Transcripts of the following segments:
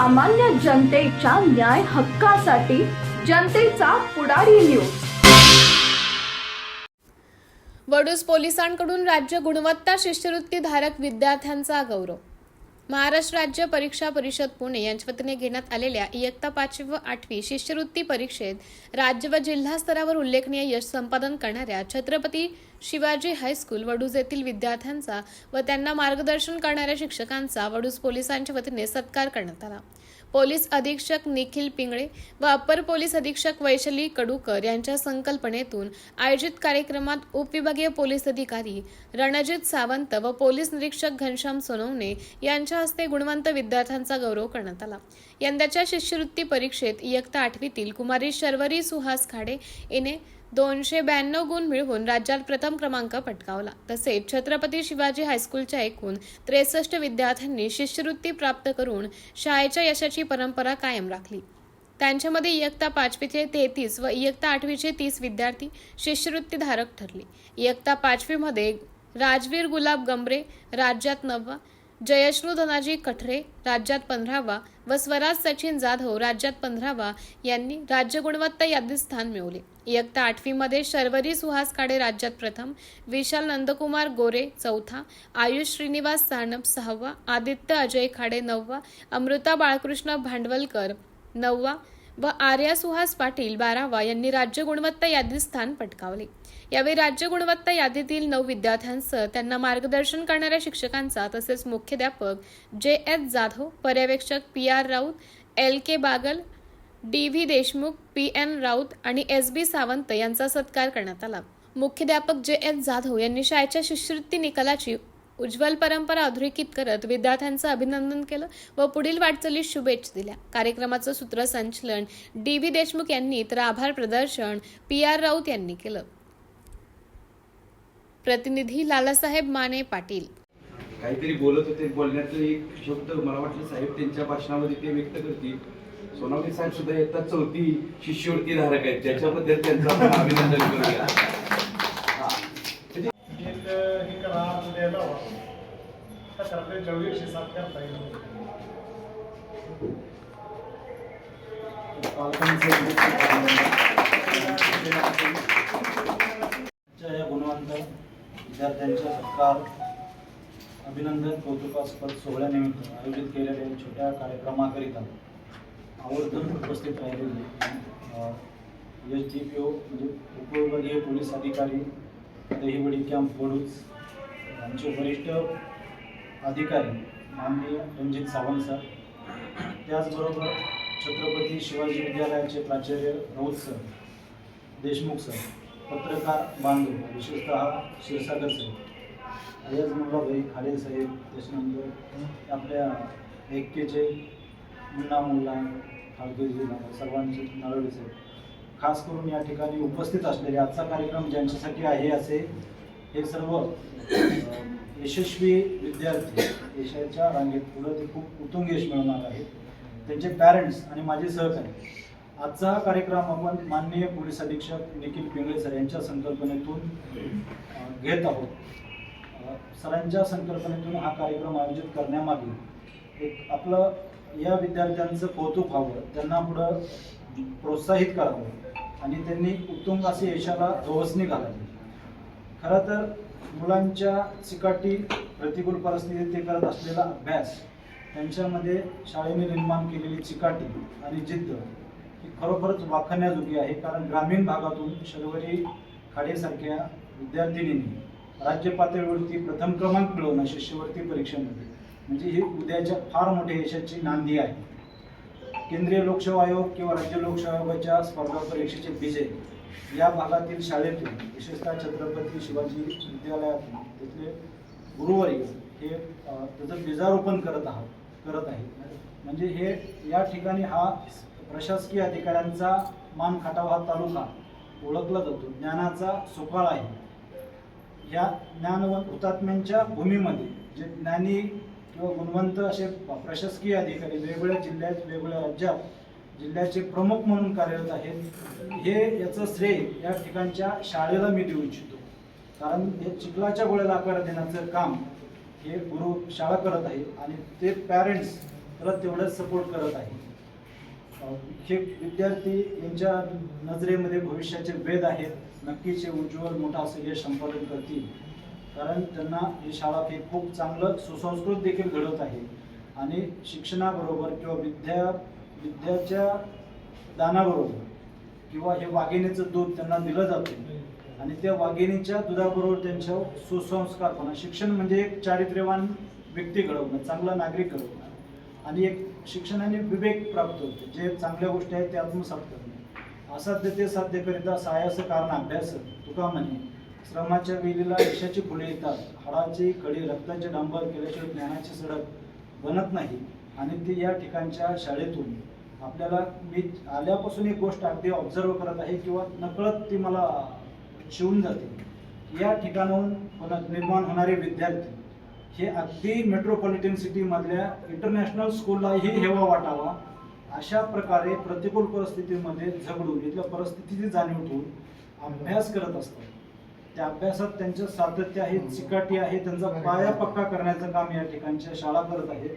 सामान्य जनतेच्या न्याय हक्कासाठी जनतेचा पुढारी न्यूज। वडूज पोलिसांकडून राज्य गुणवत्ता शिष्यवृत्ती धारक विद्यार्थ्यांचा गौरव। महाराष्ट्र राज्य परीक्षा परिषद पुणे यांच्या वतीने घेण्यात आलेल्या इयत्ता 5वी व 8वी शिष्यवृत्ती परीक्षेत राज्य व जिल्हा स्तरावर उल्लेखनीय यश संपादन करणाऱ्या छत्रपती शिवाजी हायस्कूल वडूज येथील विद्यार्थ्यांचा व त्यांना मार्गदर्शन करणाऱ्या शिक्षकांचा वडूज पोलिसांच्या वतीने सत्कार करण्यात आला। पोलीस अधीक्षक निखिल पिंगळे व अपर पोलीस अधीक्षक वैशाली कडूकर यांच्या संकल्पनेतून आयोजित कार्यक्रमात उपविभागीय पोलीस अधिकारी रणजित सावंत व पोलीस निरीक्षक घनश्याम सोनवणे यांच्या हस्ते गुणवंत विद्यार्थ्यांचा गौरव करण्यात आला। यंदाच्या शिष्यवृत्ती परीक्षेत इयत्ता 8वीतील कुमारी शर्वरी सुहास खाडे हिने 292 गुण मिळवून राज्यात प्रथम क्रमांक पटकावला। तसेच छत्रपती शिवाजी हायस्कूलच्या एकूण 63 विद्यार्थ्यांनी शिष्यवृत्ती प्राप्त करून शाळेच्या यशाची परंपरा कायम राखली। त्यांच्यामध्ये इयत्ता 5वीचे 33 व इयत्ता 8वीचे 30 विद्यार्थी शिष्यवृत्ती धारक ठरले। इयत्ता 5वीमध्ये राजवीर गुलाब गंबरे राज्यात 9वा, जयश्रू धनाजी कठरे राज्यात 15वा व स्वराज सचिन जाधव राज्यात 15वा यांनी राज्य गुणवत्ता यादीत स्थान मिळवले। इयत्ता 8वीमध्ये शर्वरी सुहास खाडे राज्यात प्रथम, विशाल नंदकुमार गोरे 4था, आयुष श्रीनिवास सानप 6वा, आदित्य अजय खाडे 9वा, अमृता बाळकृष्ण भांडवलकर 9वा व आर्या सुहास पाटील 12वा यांनी राज्य गुणवत्ता यादीत स्थान पटकावले। यावेळी राज्य गुणवत्ता यादीतील 9 विद्यार्थ्यांसह त्यांना मार्गदर्शन करणाऱ्या शिक्षकांचा तसेच मुख्याध्यापक JS जाधव, पर्यवेक्षक PR Raut, LK Bagal, DV Deshmukh, PN Raut आणि SB सावंत यांचा सत्कार करण्यात आला। मुख्याध्यापक JS जाधव यांनी शाळेच्या शिष्यवृत्ती निकालाची उज्ज्वल परंपरा अधोरेखित करत विद्यार्थ्यांचं अभिनंदन केलं व पुढील वाटचालीस शुभेच्छा दिल्या। कार्यक्रमाचं सूत्रसंचालन DV देशमुख यांनी तर आभार प्रदर्शन PR राऊत यांनी केलं। प्रतिनिधी लालासाहेब माने पाटील काहीतरी बोलत होते, बोलण्यातलं एक शब्द मला वाटलं साहेब त्यांच्या भाषणामध्ये ते व्यक्त करतील। सोनवणे साहेब सुद्धा इयत्ता 4थी शिष्यवृत्ती धारक आहेत, त्याच्याबद्दल त्यांचं आपण अभिनंदन करूया। या गुणवंत विद्यार्थ्यांच्या सत्कार, अभिनंदन, कौतुकास्पद सोहळ्यानिमित्त आयोजित केलेल्या छोट्या कार्यक्रमाकरिता आवर्जून उपस्थित राहिलेले SDPO म्हणजे उपविभागीय पोलीस अधिकारी दहिवडी कॅम्प वडूज आमचे वरिष्ठ अधिकारी माननीय रणजित सावंत सर, त्याचबरोबर छत्रपती शिवाजी विद्यालयाचे प्राचार्य राऊत सर, देशमुख सर, पत्रकार बांधव विशेषतः क्षीरसागर साहेब, अय्याज मुल्लाभाई खाडे साहेब, त्याच्यानंतर आपल्या ऐक्यचे मुन्ना मुल्ला खालगेजी सर्वांचे नारळी साहेब, खास करून या ठिकाणी उपस्थित असलेले आजचा कार्यक्रम ज्यांच्यासाठी आहे असे हे सर्व यशस्वी विद्यार्थी यशाच्या रांगेत पुढे ते खूप उत्तुंग यश मिळवणार आहेत, त्यांचे पॅरेंट्स आणि माझे सहकारी। आजचा हा कार्यक्रम आपण माननीय पोलीस अधीक्षक निखिल पिंगळे सर यांच्या संकल्पनेतून घेत आहोत। सरांच्या संकल्पनेतून हा कार्यक्रम आयोजित करण्यामागे एक आपलं या विद्यार्थ्यांचं कौतुक व्हावं, त्यांना पुढं प्रोत्साहित करावं आणि त्यांनी उत्तुंग असे यशाला गवसणी घालावी। खरं तर मुलांच्या चिकाटी प्रतिकूल परिस्थितीत ते करत असलेला अभ्यास, त्यांच्यामध्ये शाळेने निर्माण केलेली चिकाटी आणि जिद्द ही खरोखरच वाखाणण्याजोगी आहे। कारण ग्रामीण भागातून शर्वरी खाडेसारख्या विद्यार्थिनींनी राज्य पातळीवरती प्रथम क्रमांक मिळवणं शिष्यवृत्ती परीक्षेमध्ये म्हणजे ही उद्याच्या फार मोठ्या यशाची नांदी आहे। केंद्रीय लोकसेवा आयोग किंवा राज्य लोकसेवा आयोगाच्या स्पर्धा परीक्षेचे विजय या भागातील शाळेतून विशेषतः छत्रपती शिवाजी विद्यालयातून तिथले गुरुवर्य हे त्याचं बीजारोपण करत आहे। म्हणजे हे या ठिकाणी हा प्रशासकीय अधिकाऱ्यांचा मान खटाव हा तालुका ओळखला जातो, ज्ञानाचा सोकाळ आहे। या ज्ञानवंत हुतात्म्यांच्या भूमीमध्ये जे ज्ञानी किंवा गुणवंत असे प्रशासकीय अधिकारी वेगवेगळ्या जिल्ह्यात वेगवेगळ्या राज्यात जिल्ह्याचे प्रमुख म्हणून कार्यरत आहेत, हे याचं श्रेय या ठिकाणच्या शाळेला मी देऊ इच्छितो। कारण हे चिखलाच्या गोळ्याला आकार देण्याचं काम हे गुरु शाळा करत आहे आणि ते पॅरेंट्स त्याला तेवढंच सपोर्ट करत आहे. हे विद्यार्थी यांच्या नजरेमध्ये भविष्याचे वेध आहेत. नक्कीच हे उज्ज्वल मोठा असं यश संपादन करतील, कारण त्यांना ही शाळा हे खूप चांगलं सुसंस्कृत देखील घडवत आहे आणि शिक्षणाबरोबर किंवा विद्याच्या दानाबरोबर किंवा हे वाघिणीचं दूध त्यांना दिलं जातं आणि त्या वाघिणीच्या दुधाबरोबर त्यांच्या सुसंस्कारपणा, शिक्षण म्हणजे एक चारित्र्यवान व्यक्ती घडवणं, चांगला नागरिक घडवणं आणि एक शिक्षणाने विवेक प्राप्त होते, जे चांगल्या गोष्टी आहेत ते आत्मसात करणे. असाध्य ते साध्य करिता सायास कारण अभ्यास, तुका म्हणे. श्रमाच्या वेलीला यशाची फुले येतात, हाडाची कडी रक्ताचे डांबर केल्याशिवाय ज्ञानाची सडक बनत नाही. आणि ती या ठिकाणच्या शाळेतून आपल्याला, मी आल्यापासून एक गोष्ट अगदी ऑब्झर्व करत आहे किंवा नकळत ती मला शिवून जाते. या ठिकाणाहून निर्माण होणारे विद्यार्थी हे अगदी मेट्रोपॉलिटन सिटीमधल्या इंटरनॅशनल स्कूललाही हेवा वाटावा अशा प्रकारे प्रतिकूल परिस्थितीमध्ये झगडून, इथल्या परिस्थितीची जाणीव ठेवून अभ्यास करत असतात. त्या अभ्यासात त्यांचं सातत्य आहे, चिकाटी आहे, त्यांचा पाया पक्का करण्याचं काम या ठिकाणच्या शाळा करत आहेत.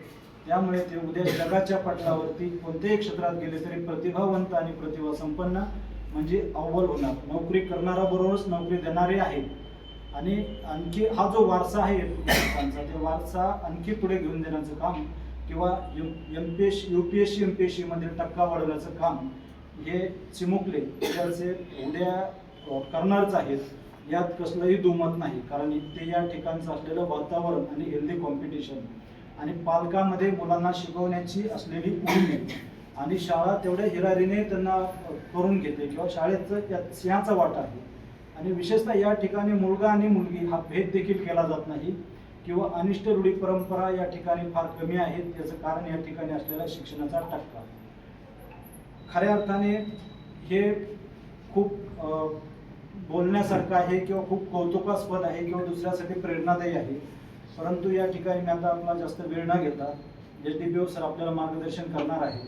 त्यामुळे ते उद्या जगाच्या पटलावरती कोणत्याही क्षेत्रात गेले तरी प्रतिभावंत आणि प्रतिभा संपन्न म्हणजे अव्वल होणार. नोकरी करणारा बरोबरच नोकरी देणारे आहेत आणि आणखी हा जो वारसा आहे त्यांचा, ते वारसा आणखी पुढे घेऊन देण्याचं काम किंवा UPSC MPSC मधील टक्का वाढवण्याचं काम हे चिमुकले विद्यार्थी उद्या करणारच आहेत, यात कसलंही दुमत नाही. कारण ते या ठिकाणचं असलेलं वातावरण आणि हेल्दी कॉम्पिटिशन आणि पालकांमध्ये मुलांना शिकवण्याची असलेली उमेद आणि शाळा तेवढ्या हिरारीने त्यांना करून घेते किंवा शाळेचं त्यात सिंहाचा वाटा आहे. आणि विशेषतः या ठिकाणी मुलगा आणि मुलगी हा भेद देखील केला जात नाही किंवा अनिष्ट रूढी परंपरा या ठिकाणी फार कमी आहेत. याचं कारण या ठिकाणी असलेला शिक्षणाचा टक्का. खऱ्या अर्थाने हे खूप बोलण्यासारखं आहे किंवा खूप कौतुकास्पद आहे किंवा दुसऱ्यासाठी प्रेरणादायी आहे. परंतु या ठिकाणी मी आता आपला जास्त वेळ न घेता SDPO सर आपल्याला मार्गदर्शन करणार आहे,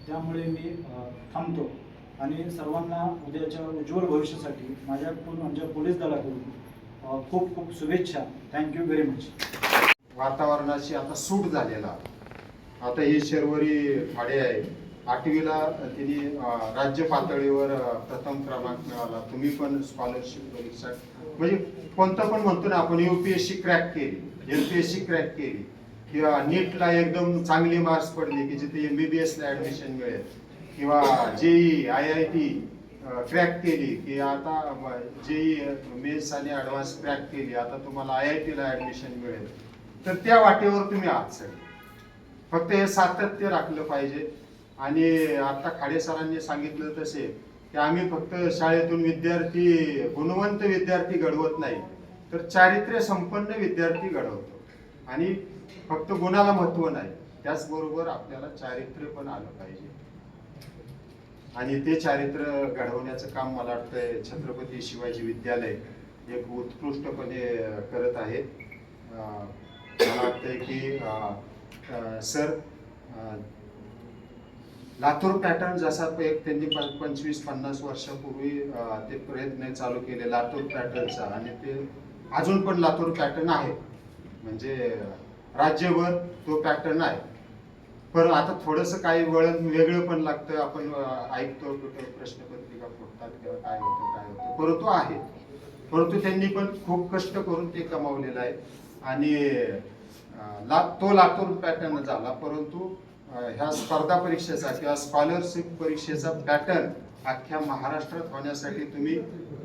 त्यामुळे मी थांबतो आणि सर्वांना उद्याच्या उज्ज्वल भविष्यासाठी माझ्याकडून, आमच्या पोलीस दलाकडून खूप खूप शुभेच्छा. Thank you very much. वातावरणाची आता सूट झालेला, आता ही शर्वरी फाडे आहे, 8वीला तिने राज्य पातळीवर प्रथम क्रमांक मिळाला. तुम्ही पण स्कॉलरशिप परीक्षा म्हणजे कोणतं पण म्हणतो ना आपण, UPSC क्रॅक केली, LPSC क्रॅक केली किंवा नीटला एकदम चांगली मार्क्स पडले की जिथे MBBS ला ऍडमिशन मिळेल किंवा JEE IIT क्रॅक केली की आता JEE मेन्स आणि ॲडव्हान्स क्रॅक केली, आता तुम्हाला IIT ला ऍडमिशन मिळेल. तर त्या वाटेवर तुम्ही आहात सगळे. फक्त हे सातत्य राखलं पाहिजे. आणि आता खाडे सरांनी सांगितलं तसे की आम्ही फक्त शाळेतून विद्यार्थी, गुणवंत विद्यार्थी घडवत नाही, तर चारित्र्य संपन्न विद्यार्थी घडवतो. आणि फक्त गुणाला महत्व नाही, त्याचबरोबर आपल्याला चारित्र्य पण आलं पाहिजे. आणि ते चारित्र्य घडवण्याचं काम मला वाटतंय छत्रपती शिवाजी विद्यालय एक उत्कृष्टपणे करत आहे. मला वाटतंय की सर लातूर पॅटर्न जसा एक त्यांनी 25-50 वर्षापूर्वी ते प्रयत्न चालू केले लातूर पॅटर्नचा, आणि ते अजून पण लातूर पॅटर्न आहे, म्हणजे राज्यभर तो पॅटर्न आहे. पण आता थोडंसं काही वळण वेगळं पण लागतं. आपण ऐकतो कुठे प्रश्नपत्रिका फुटतात किंवा काय होतं, परंतु आहे. परंतु त्यांनी पण खूप कष्ट करून ते कमावलेलं आहे आणि तो लातूर पॅटर्न झाला. परंतु ह्या स्पर्धा परीक्षेचा किंवा स्कॉलरशिप परीक्षेचा पॅटर्न अख्ख्या महाराष्ट्रात होण्यासाठी तुम्ही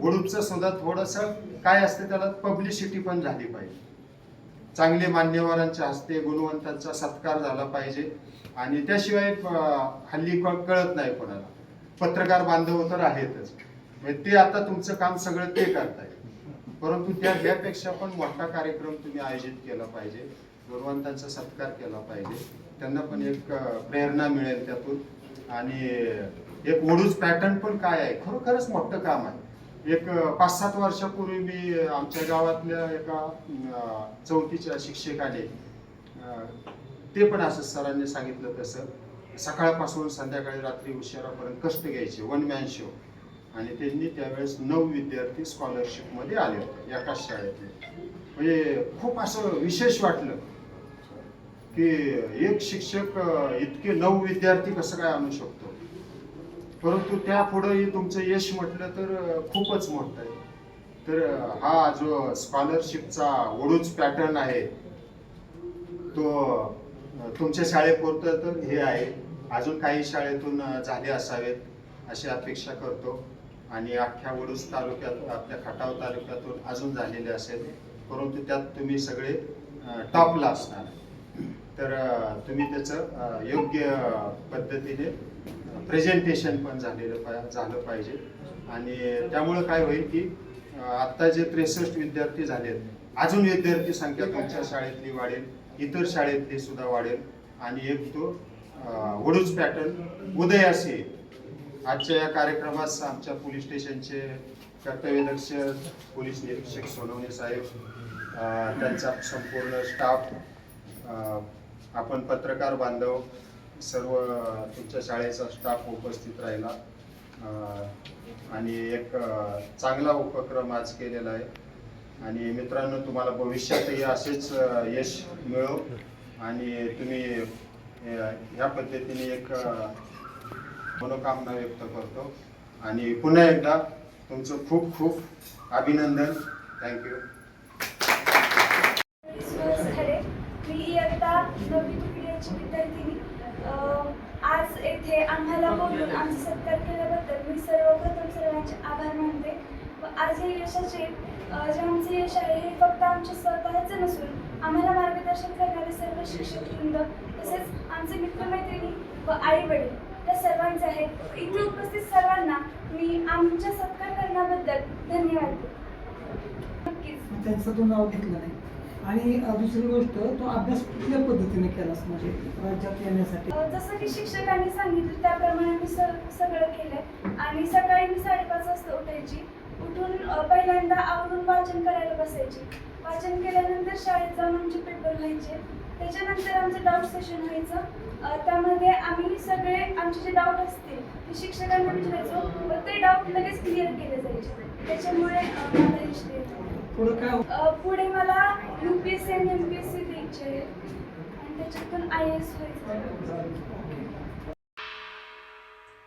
गुडूपचं सुद्धा थोडंसं काय असते, त्याला पब्लिसिटी पण झाली पाहिजे. चांगले मान्यवरांच्या हस्ते गुणवंतांचा सत्कार झाला पाहिजे. आणि त्याशिवाय हल्ली कळत नाही कोणाला, पत्रकार बांधव तर आहेतच, म्हणजे ते आता तुमचं काम सगळं ते करताय. परंतु त्यापेक्षा पण मोठा कार्यक्रम तुम्ही आयोजित केला पाहिजे, गुणवंतांचा सत्कार केला पाहिजे, त्यांना पण एक प्रेरणा मिळेल त्यातून. आणि एक ओडूज पॅटर्न पण काय आहे, खरोखरच मोठं काम आहे. एक 5-7 वर्षापूर्वी मी आमच्या गावातल्या एका 4थीच्या शिक्षकाने, ते पण असं सरांनी सांगितलं तसं, सकाळपासून संध्याकाळी रात्री उशिरापर्यंत कष्ट घ्यायचे, 1 मॅन शो. आणि त्यांनी त्यावेळेस 9 विद्यार्थी स्कॉलरशिप मध्ये आले होते एकाच शाळेतले. म्हणजे खूप असं विशेष वाटलं. की एक शिक्षक इतके 9 विद्यार्थी कसं काय आणू शकतो, परंतु त्या पुढेही तुमचं यश म्हटलं तर खूपच मोठं आहे. तर हा जो स्कॉलरशिपचा वडूज पॅटर्न आहे तो तुमच्या शाळेपुरतं तर हे आहे, अजून काही शाळेतून झाले असावेत अशी अपेक्षा करतो. आणि अख्ख्या वडूज तालुक्यात, आपल्या खटाव तालुक्यातून अजून झालेले असेल, परंतु त्यात तुम्ही सगळे टॉपला असणार. तर तुम्ही त्याचं योग्य पद्धतीने प्रेझेंटेशन पण झालं पाहिजे. आणि त्यामुळं काय होईल की आत्ता जे 63 विद्यार्थी झालेत, अजून विद्यार्थी संख्या तुमच्या शाळेतली वाढेल, इतर शाळेतली सुद्धा वाढेल आणि एक तो वडूज पॅटर्न उदयास येईल. आजच्या या कार्यक्रमास आमच्या पोलीस स्टेशनचे कर्तव्यदक्ष पोलीस निरीक्षक सोनवणे साहेब, त्यांचा संपूर्ण स्टाफ, आपण पत्रकार बांधव सर्व तुमच्या शाळेचा स्टाफ उपस्थित राहिला आणि एक चांगला उपक्रम आज केलेला आहे. आणि मित्रांनो, तुम्हाला भविष्यातही असेच यश मिळो आणि तुम्ही ह्या पद्धतीने एक मनोकामना व्यक्त करतो. आणि पुन्हा एकदा तुमचं खूप खूप अभिनंदन. थँक्यू. मी इयत्ता 9वी तुकडीची विद्यार्थिनी. आज येथे आम्हाला बोलून आमचा सत्कार केल्याबद्दल मी सर्वप्रथम सर्वांचे आभार मानते. व आज हे यशाचे जे आमचे यश आहे हे फक्त आमचे स्वतःचे नसून आम्हाला मार्गदर्शन करणारे सर्व शिक्षकवृंद, तसेच आमचे मित्रमैत्रिणी व आई वडील या सर्वांचे आहे. इथे उपस्थित सर्वांना मी आमच्या सत्कार करण्याबद्दल धन्यवाद देते. नक्कीच त्यांचं तो नाव घेतलं नाही. आणि दुसरी गोष्ट, तो अभ्यास कुठल्या पद्धतीने केला म्हणजे राज्यात येण्यासाठी? जसं की शिक्षकांनी सांगितलं त्याप्रमाणे मी सगळं केलंय. आणि सकाळी मी 5:30 वाजता उठायची. उठून पहिल्यांदा आवरून वाचन करायला बसायची. वाचन केल्यानंतर शाळेत जाऊन आमचे पेपर व्हायचे. त्याच्यानंतर आमचं डाऊट सेशन व्हायचं. त्यामध्ये आम्ही सगळे आमचे जे डाऊट असतील ते शिक्षकांना विचारायचो व ते डाऊट लगेच क्लिअर केले जायचे. त्याच्यामुळे मला यश मिळतं. पुढं काय? पुढे मला UPSC आणि MPSC द्यायचे आहे आणि त्याच्यातून IAS व्हायचं.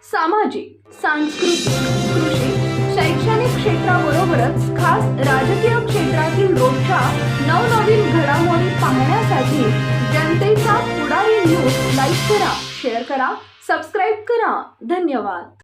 सामाजिक, सांस्कृतिक, कृषी, शैक्षणिक क्षेत्राबरोबरच खास राजकीय क्षेत्रातील रोजच्या नवनवीन घडामोडी पाहण्यासाठी जनतेचा पुढारी न्यूज लाईक करा, शेअर करा, सबस्क्राईब करा. धन्यवाद.